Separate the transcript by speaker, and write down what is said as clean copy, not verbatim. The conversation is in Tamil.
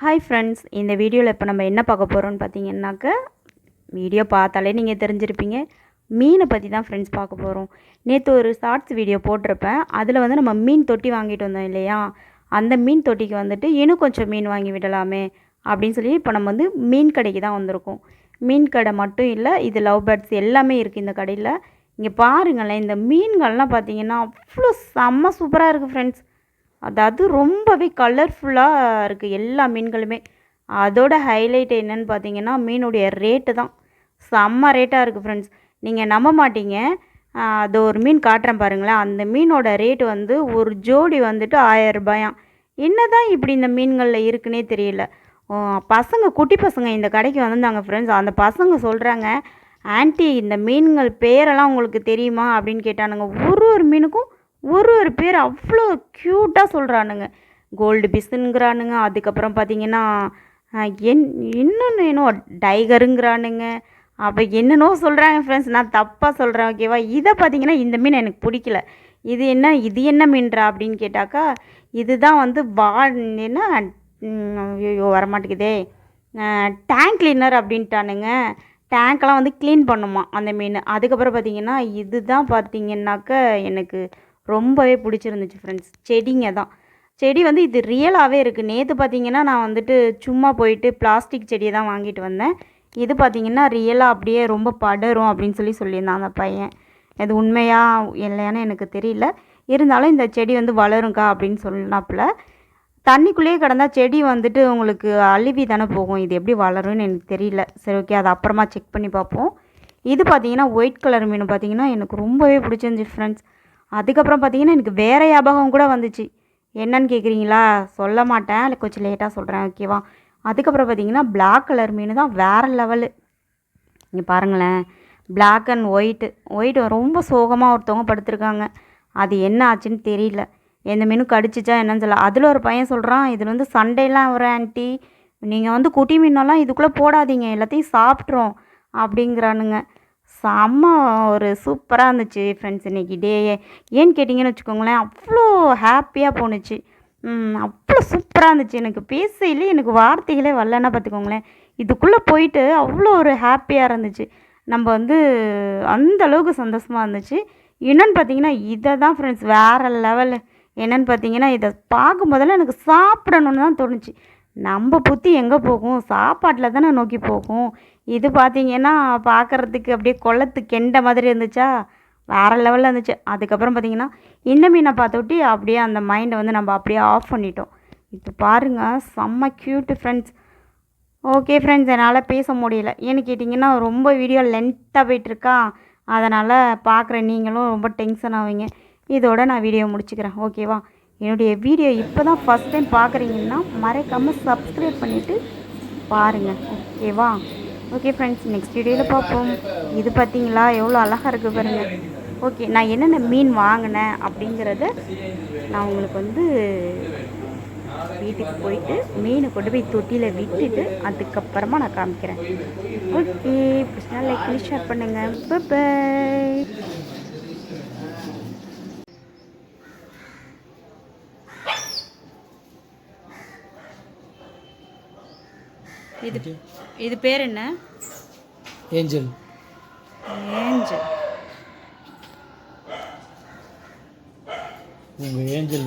Speaker 1: ஹாய் ஃப்ரெண்ட்ஸ், இந்த வீடியோவில் இப்போ நம்ம என்ன பார்க்க போகிறோம்னு பார்த்தீங்கன்னாக்க, வீடியோ பார்த்தாலே நீங்கள் தெரிஞ்சிருப்பீங்க. மீனை பற்றி தான் ஃப்ரெண்ட்ஸ் பார்க்க போகிறோம். நேற்று ஒரு ஷார்ட்ஸ் வீடியோ போட்டிருப்பேன். அதில் வந்து நம்ம மீன் தொட்டி வாங்கிட்டு வந்தோம் இல்லையா, அந்த மீன் தொட்டிக்கு வந்துட்டு இன்னும் கொஞ்சம் மீன் வாங்கி விடலாமே அப்படின்னு சொல்லி இப்போ நம்ம வந்து மீன் கடைக்கு தான் வந்திருக்கோம். மீன் கடை மட்டும் இல்லை, இது லவ் பேர்ட்ஸ் எல்லாமே இருக்குது இந்த கடையில். இங்கே பாருங்களேன், இந்த மீன்கள்லாம் பார்த்தீங்கன்னா அவ்வளோ செம்ம சூப்பராக இருக்குது ஃப்ரெண்ட்ஸ். அதாவது ரொம்பவே கலர்ஃபுல்லாக இருக்குது எல்லா மீன்களுமே. அதோட ஹைலைட் என்னன்னு பார்த்தீங்கன்னா, மீனுடைய ரேட்டு தான் செம்ம ரேட்டாக இருக்குது ஃப்ரெண்ட்ஸ். நீங்கள் நம்ப மாட்டீங்க. அது ஒரு மீன் காட்டுறேன் பாருங்களேன். அந்த மீனோட ரேட்டு வந்து ஒரு ஜோடி வந்துட்டு 1000 ரூபாயாம். என்ன தான் இப்படி இந்த மீன்களில் இருக்குன்னே தெரியல. பசங்க, குட்டி பசங்க இந்த கடைக்கு வந்திருந்தாங்க ஃப்ரெண்ட்ஸ். அந்த பசங்க சொல்கிறாங்க, ஆன்ட்டி இந்த மீன்கள் பேரெல்லாம் உங்களுக்கு தெரியுமா அப்படின்னு கேட்டானுங்க. ஒரு ஒரு மீனுக்கும் ஒரு ஒரு பேர் அவ்வளோ க்யூட்டாக சொல்கிறானுங்க. கோல்டு பிஸ்ஸுங்கிறானுங்க. அதுக்கப்புறம் பார்த்தீங்கன்னா இன்னொன்று என்னோ டைகருங்கிறானுங்க. அப்போ என்னென்னோ சொல்கிறாங்க ஃப்ரெண்ட்ஸ். நான் தப்பாக சொல்கிறேன், ஓகேவா. இதை பார்த்தீங்கன்னா இந்த மீன் எனக்கு பிடிக்கல. இது என்ன மீன்றா அப்படின்னு கேட்டாக்கா, இதுதான் வந்து என்ன ஐயோ வரமாட்டேங்குதே, டேங்க் கிளீனர் அப்படின்ட்டானுங்க. டேங்க்கெல்லாம் வந்து க்ளீன் பண்ணுமா அந்த மீன். அதுக்கப்புறம் பார்த்தீங்கன்னா இதுதான் பார்த்தீங்கன்னாக்க எனக்கு ரொம்பவே பிடிச்சிருந்துச்சு ஃப்ரெண்ட்ஸ். செடிங்க தான். செடி வந்து இது ரியலாகவே இருக்குது. நேற்று பார்த்தீங்கன்னா நான் வந்துட்டு சும்மா போயிட்டு பிளாஸ்டிக் செடியை தான் வாங்கிட்டு வந்தேன். இது பார்த்தீங்கன்னா ரியலாக அப்படியே ரொம்ப படரும் அப்படின்னு சொல்லியிருந்தான் அந்த பையன். இது உண்மையா இல்லையான்னு எனக்கு தெரியல. இருந்தாலும் இந்த செடி வந்து வளருங்க்கா அப்படின்னு சொன்னாப்புல. தண்ணிக்குள்ளேயே கிடந்தா செடி வந்துட்டு உங்களுக்கு அழுவி தானே போகும். இது எப்படி வளரும்னு எனக்கு தெரியல. சரி, ஓகே, அதை அப்புறமா செக் பண்ணி பார்ப்போம். இது பார்த்தீங்கன்னா ஒயிட் கலர் மீன் பார்த்தீங்கன்னா எனக்கு ரொம்பவே பிடிச்சிருந்துச்சு ஃப்ரெண்ட்ஸ். அதுக்கப்புறம் பார்த்தீங்கன்னா எனக்கு வேறு ஞாபகம் கூட வந்துச்சு. என்னன்னு கேட்குறீங்களா? சொல்ல மாட்டேன், இல்லை கொஞ்சம் லேட்டாக சொல்கிறேன், ஓகேவா. அதுக்கப்புறம் பார்த்தீங்கன்னா பிளாக் கலர் மீன் தான் வேறு லெவலு. இங்கே பாருங்களேன், பிளாக் அண்ட் ஒயிட்டு ரொம்ப சோகமாக ஒருத்தவங்க படுத்திருக்காங்க. அது என்ன ஆச்சுன்னு தெரியல. எந்த மீனும் கடிச்சிச்சா என்னன்னு சொல்ல. அதில் ஒரு பையன் சொல்கிறான், இதில் வந்து சண்டைலாம் வரும் ஆன்ட்டி, நீங்கள் வந்து குட்டி மீனெல்லாம் இதுக்குள்ளே போடாதீங்க, எல்லாத்தையும் சாப்பிட்றோம் அப்படிங்கிறானுங்க. செம்ம ஒரு சூப்பராக இருந்துச்சு ஃப்ரெண்ட்ஸ் இன்றைக்கி டேயே. ஏன்னு கேட்டிங்கன்னு வச்சுக்கோங்களேன், அவ்வளோ ஹாப்பியாக போணுச்சு. அவ்வளோ சூப்பராக இருந்துச்சு. எனக்கு பேசையிலே எனக்கு வார்த்தைகளே வரலன்னா பார்த்துக்கோங்களேன். இதுக்குள்ளே போயிட்டு அவ்வளோ ஒரு ஹாப்பியாக இருந்துச்சு. நம்ம வந்து அந்த அளவுக்கு சந்தோஷமாக இருந்துச்சு. என்னென்னு பார்த்தீங்கன்னா இதை தான் ஃப்ரெண்ட்ஸ் வேறு லெவலு. என்னென்னு பார்த்தீங்கன்னா இதை பார்க்கும் போதெல்லாம் எனக்கு சாப்பிடணுன்னு தான் தோணுச்சு. நம்ம புத்தி எங்கே போகும்? சாப்பாட்டில் தானே நோக்கி போகும். இது பார்த்தீங்கன்னா பார்க்குறதுக்கு அப்படியே கொள்ளத்து கெண்ட மாதிரி இருந்துச்சா, வேறு லெவலில் இருந்துச்சு. அதுக்கப்புறம் பார்த்தீங்கன்னா இந்த மீனை பார்த்தோட்டி அப்படியே அந்த மைண்டை வந்து நம்ம அப்படியே ஆஃப் பண்ணிட்டோம். இது பாருங்கள், செம்ம க்யூட்டு ஃப்ரெண்ட்ஸ். ஓகே ஃப்ரெண்ட்ஸ், என்னால் பேச முடியல. ஏன்னு கேட்டிங்கன்னா ரொம்ப வீடியோ லென்த்தாக போயிட்டுருக்கா. அதனால் பார்க்குற நீங்களும் ரொம்ப டென்ஷன் ஆவீங்க. இதோட நான் வீடியோ முடிச்சுக்கிறேன், ஓகேவா. என்னுடைய வீடியோ இப்போ தான் ஃபஸ்ட் டைம் பார்க்குறீங்கன்னா மறக்காமல் சப்ஸ்கிரைப் பண்ணிவிட்டு பாருங்கள், ஓகேவா. ஓகே ஃப்ரெண்ட்ஸ், நெக்ஸ்ட் வீடியோவில் பார்ப்போம். இது பார்த்தீங்களா எவ்வளோ அழகாக இருக்குது பாருங்கள். ஓகே, நான் என்னென்ன மீன் வாங்கினேன் அப்படிங்கிறத நான் உங்களுக்கு வந்து வீட்டுக்கு போயிட்டு மீனை கொண்டு போய் தொட்டியில் விட்டுட்டு அதுக்கப்புறமா நான் காமிக்கிறேன். ஓகே, பிடிச்சா லைக் பண்ணி ஷேர் பண்ணுங்கள். பை. இது பேர் என்ன?
Speaker 2: ஏஞ்சல். உங்கள் ஏஞ்சல்